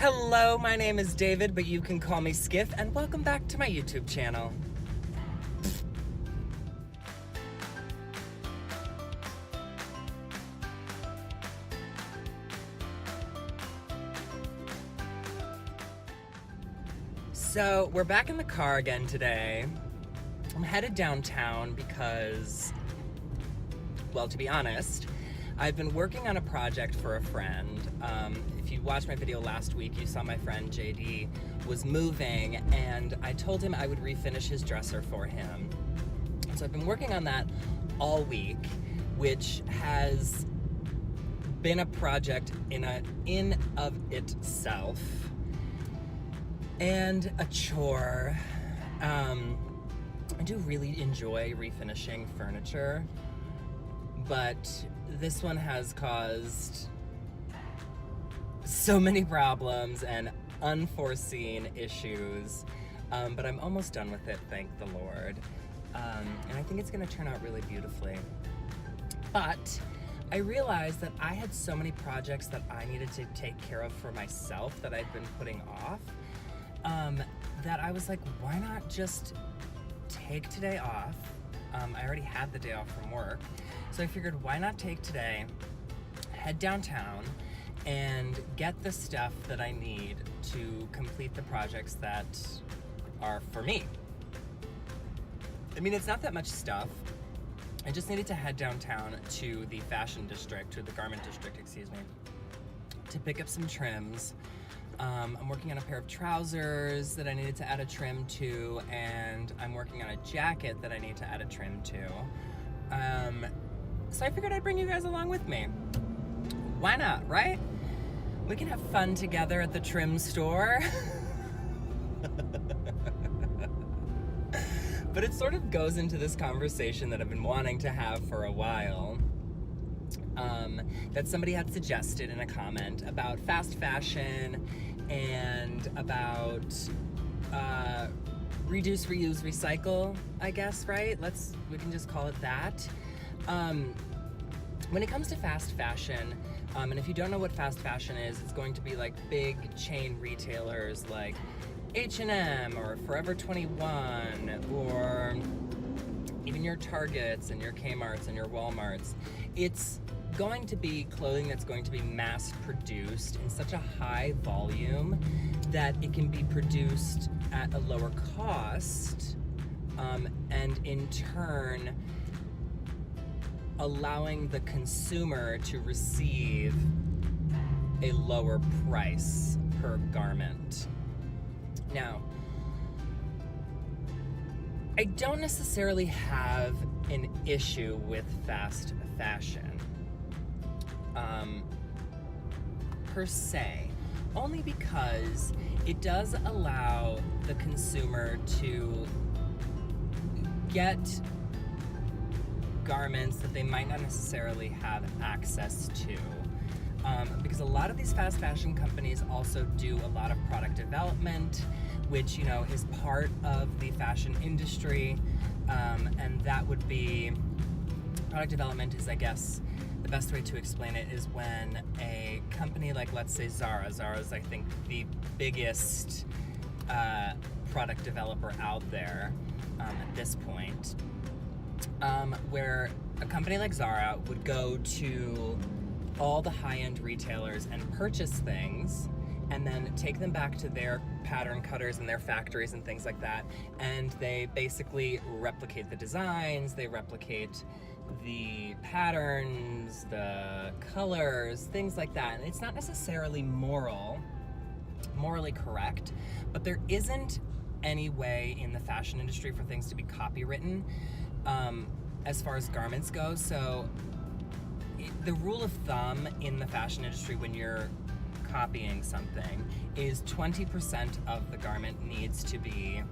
Hello, my name is David, but you can call me Skiff, and welcome back to my YouTube channel. So, we're back in the car again today. I'm headed downtown because, well, to be honest, I've been working on a project for a friend. If you watched my video last week, you saw my friend JD was moving, and I told him I would refinish his dresser for him. So I've been working on that all week, which has been a project in of itself and a chore. I do really enjoy refinishing furniture, but this one has caused so many problems and unforeseen issues, but I'm almost done with it, thank the Lord. And I think it's gonna turn out really beautifully. But I realized that I had so many projects that I needed to take care of for myself that I'd been putting off, that I was like, why not just take today off? I already had the day off from work, so I figured why not take today, head downtown, and get the stuff that I need to complete the projects that are for me. I mean, it's not that much stuff. I just needed to head downtown to the fashion district, or the garment district, excuse me, to pick up some trims. I'm working on a pair of trousers that I needed to add a trim to, and I'm working on a jacket that I need to add a trim to. So I figured I'd bring you guys along with me. Why not, right? We can have fun together at the trim store. But it sort of goes into this conversation that I've been wanting to have for a while, that somebody had suggested in a comment about fast fashion and about reduce, reuse, recycle, I guess, right? We can just call it that. When it comes to fast fashion, and if you don't know what fast fashion is, it's going to be like big chain retailers like H&M or Forever 21 or even your Targets and your Kmarts and your Walmarts. It's going to be clothing that's going to be mass produced in such a high volume that it can be produced at a lower cost, and in turn allowing the consumer to receive a lower price per garment. Now, I don't necessarily have an issue with fast fashion, per se, only because it does allow the consumer to get garments that they might not necessarily have access to. Because a lot of these fast fashion companies also do a lot of product development, which, you know, is part of the fashion industry, and that would be, product development is, I guess, the best way to explain it is when a company like, let's say Zara is, I think, the biggest product developer out there at this point, where a company like Zara would go to all the high-end retailers and purchase things and then take them back to their pattern cutters and their factories and things like that, and they basically replicate the designs, they replicate the patterns, the colors, things like that. And it's not necessarily morally correct, but there isn't any way in the fashion industry for things to be copywritten, as far as garments go. So the rule of thumb in the fashion industry when you're copying something is 20% of the garment needs to be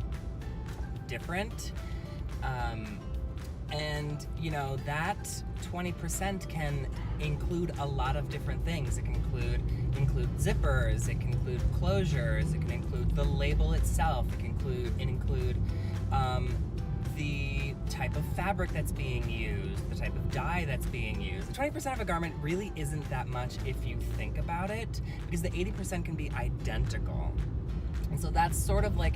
different. And, you know, that 20% can include a lot of different things. It can include zippers, it can include closures, it can include the label itself, it can include the type of fabric that's being used, the type of dye that's being used. 20% of a garment really isn't that much if you think about it, because the 80% can be identical. And so that's sort of like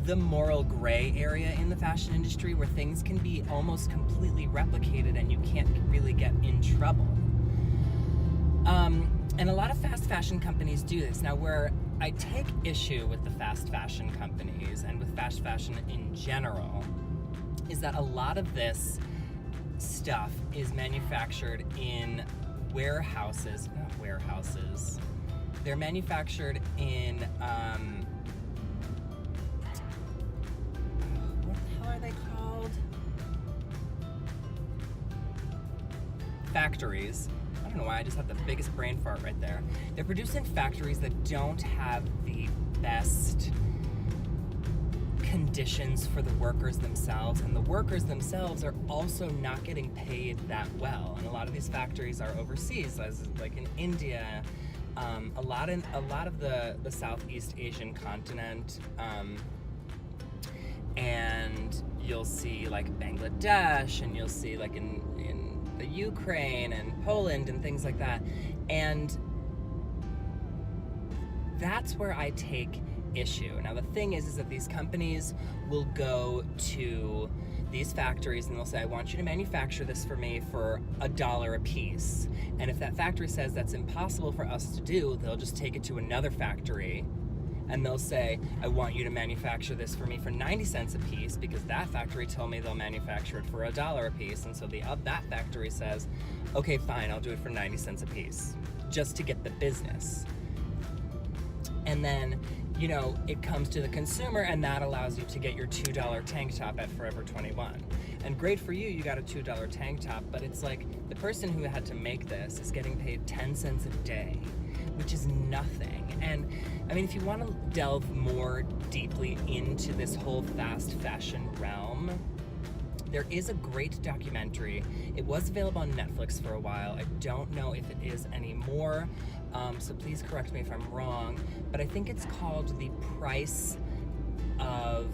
the moral gray area in the fashion industry, where things can be almost completely replicated and you can't really get in trouble. And a lot of fast fashion companies do this. Now, where I take issue with the fast fashion companies and with fast fashion in general is that a lot of this stuff is manufactured in warehouses. They're manufactured in, what the hell are they called? Factories. I don't know why I just had the biggest brain fart right there. They're produced in factories that don't have the best conditions for the workers themselves, and the workers themselves are also not getting paid that well. And a lot of these factories are overseas, like in India, a lot of the Southeast Asian continent, and you'll see like Bangladesh, and you'll see like in the Ukraine and Poland and things like that. And that's where I take issue. Now the thing is that these companies will go to these factories and they'll say, I want you to manufacture this for me for $1 a piece. And if that factory says that's impossible for us to do, they'll just take it to another factory and they'll say, I want you to manufacture this for me for 90 cents a piece, because that factory told me they'll manufacture it for $1 a piece. And so that factory says, okay, fine, I'll do it for 90 cents a piece, just to get the business. And then, you know, it comes to the consumer, and that allows you to get your $2 tank top at Forever 21. And great for you, you got a $2 tank top, but it's like the person who had to make this is getting paid 10 cents a day, which is nothing. And I mean, if you want to delve more deeply into this whole fast fashion realm, there is a great documentary. It was available on Netflix for a while. I don't know if it is anymore, so please correct me if I'm wrong, but I think it's called The Price of,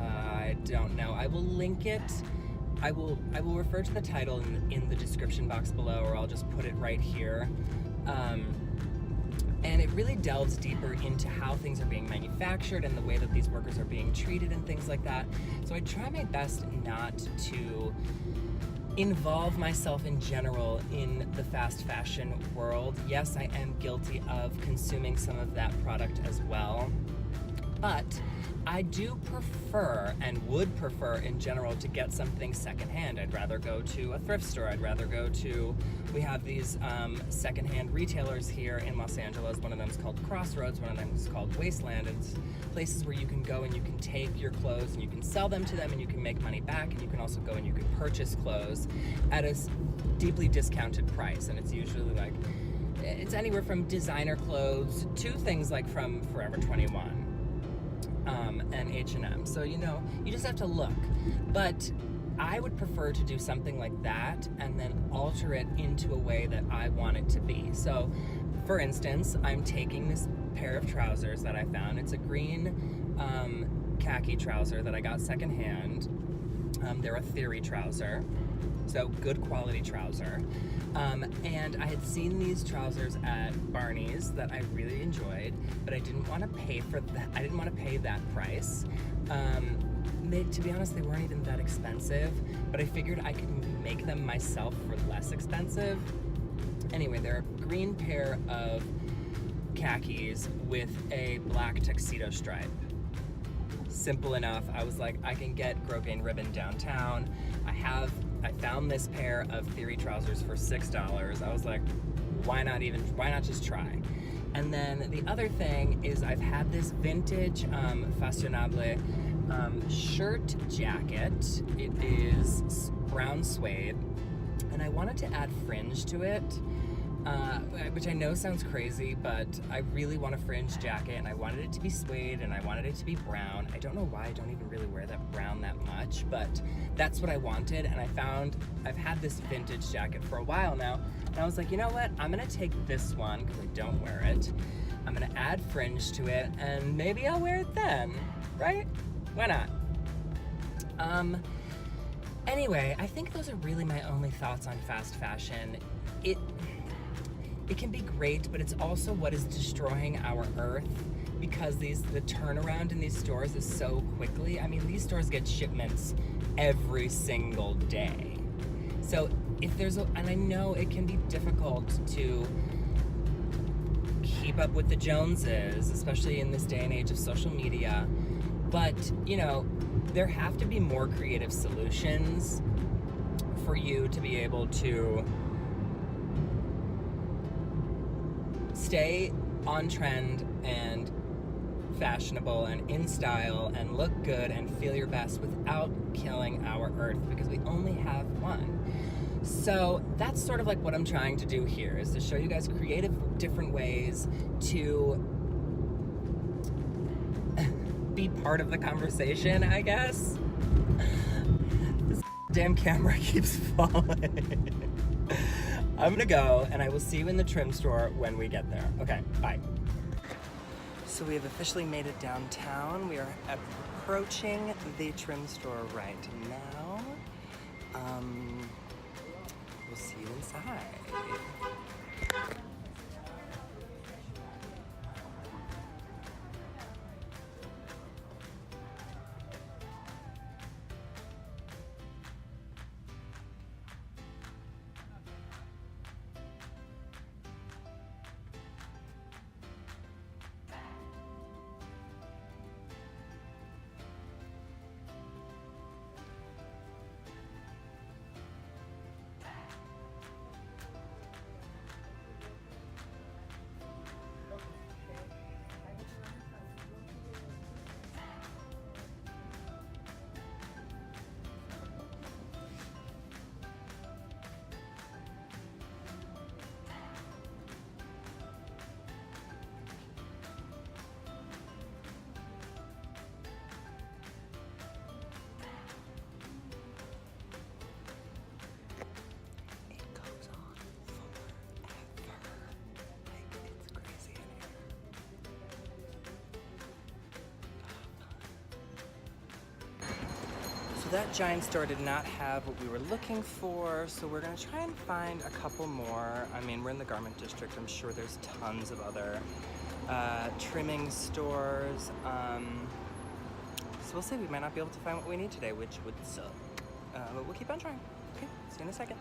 I don't know. I will link it. I will refer to the title in the description box below, or I'll just put it right here. And it really delves deeper into how things are being manufactured and the way that these workers are being treated and things like that. So I try my best not to involve myself in general in the fast fashion world. Yes, I am guilty of consuming some of that product as well, but I do prefer and would prefer in general to get something secondhand. I'd rather go to a thrift store. I'd rather go to, we have these secondhand retailers here in Los Angeles. One of them is called Crossroads, one of them is called Wasteland. It's places where you can go and you can take your clothes and you can sell them to them and you can make money back, and you can also go and you can purchase clothes at a deeply discounted price. And it's usually like, it's anywhere from designer clothes to things like from Forever 21. And H&M. So, you know, you just have to look. But I would prefer to do something like that and then alter it into a way that I want it to be. So, for instance, I'm taking this pair of trousers that I found. It's a green khaki trouser that I got secondhand. They're a theory trouser, so good quality trouser. And I had seen these trousers at Barney's that I really enjoyed, but I didn't want to pay for that. I didn't want to pay that price. To be honest, they weren't even that expensive, but I figured I could make them myself for less expensive. Anyway, they're a green pair of khakis with a black tuxedo stripe. Simple enough. I was like, I can get Grosgain ribbon downtown. I found this pair of theory trousers for $6. I was like, why not just try? And then the other thing is I've had this vintage fashionable shirt jacket. It is brown suede, and I wanted to add fringe to it, which I know sounds crazy, but I really want a fringe jacket, and I wanted it to be suede, and I wanted it to be brown. I don't know why I don't even really wear that brown that much, but that's what I wanted, and I've had this vintage jacket for a while now, and I was like, you know what, I'm gonna take this one, because I don't wear it, I'm gonna add fringe to it, and maybe I'll wear it then, right? Why not? Anyway, I think those are really my only thoughts on fast fashion. It can be great, but it's also what is destroying our earth, because the turnaround in these stores is so quickly. I mean, these stores get shipments every single day. So if there's and I know it can be difficult to keep up with the Joneses, especially in this day and age of social media, but you know, there have to be more creative solutions for you to be able to stay on trend and fashionable and in style and look good and feel your best without killing our earth, because we only have one. So that's sort of like what I'm trying to do here, is to show you guys creative different ways to be part of the conversation, I guess. This damn camera keeps falling. I'm gonna go, and I will see you in the trim store when we get there. Okay, bye. So we have officially made it downtown. We are approaching the trim store right now. We'll see you inside. That giant store did not have what we were looking for, so we're gonna try and find a couple more. I mean, we're in the garment district. I'm sure there's tons of other trimming stores. So we'll see. We might not be able to find what we need today, which would suck. But we'll keep on trying. Okay, see you in a second.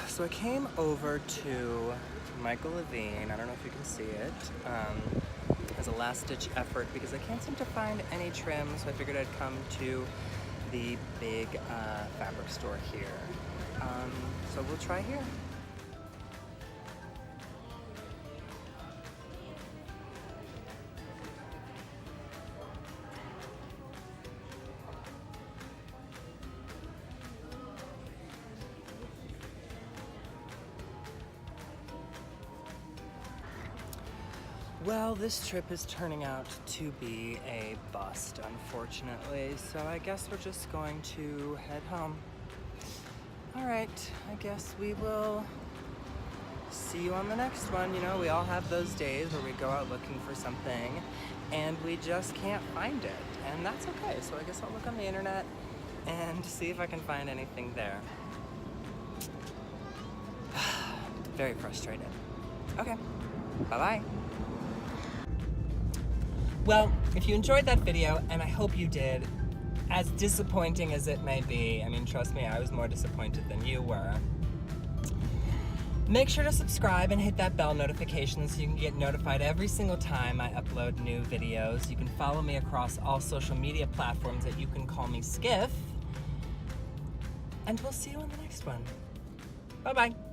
So I came over to Michael Levine, I don't know if you can see it, as a last-ditch effort because I can't seem to find any trim, so I figured I'd come to the big fabric store here. So we'll try here. Well, this trip is turning out to be a bust, unfortunately, so I guess we're just going to head home. All right, I guess we will see you on the next one. You know, we all have those days where we go out looking for something and we just can't find it, and that's okay. So I guess I'll look on the internet and see if I can find anything there. Very frustrated. Okay, bye-bye. Well, if you enjoyed that video, and I hope you did, as disappointing as it may be, I mean, trust me, I was more disappointed than you were. Make sure to subscribe and hit that bell notification so you can get notified every single time I upload new videos. You can follow me across all social media platforms that You Can Call Me Skiff. And we'll see you on the next one. Bye-bye.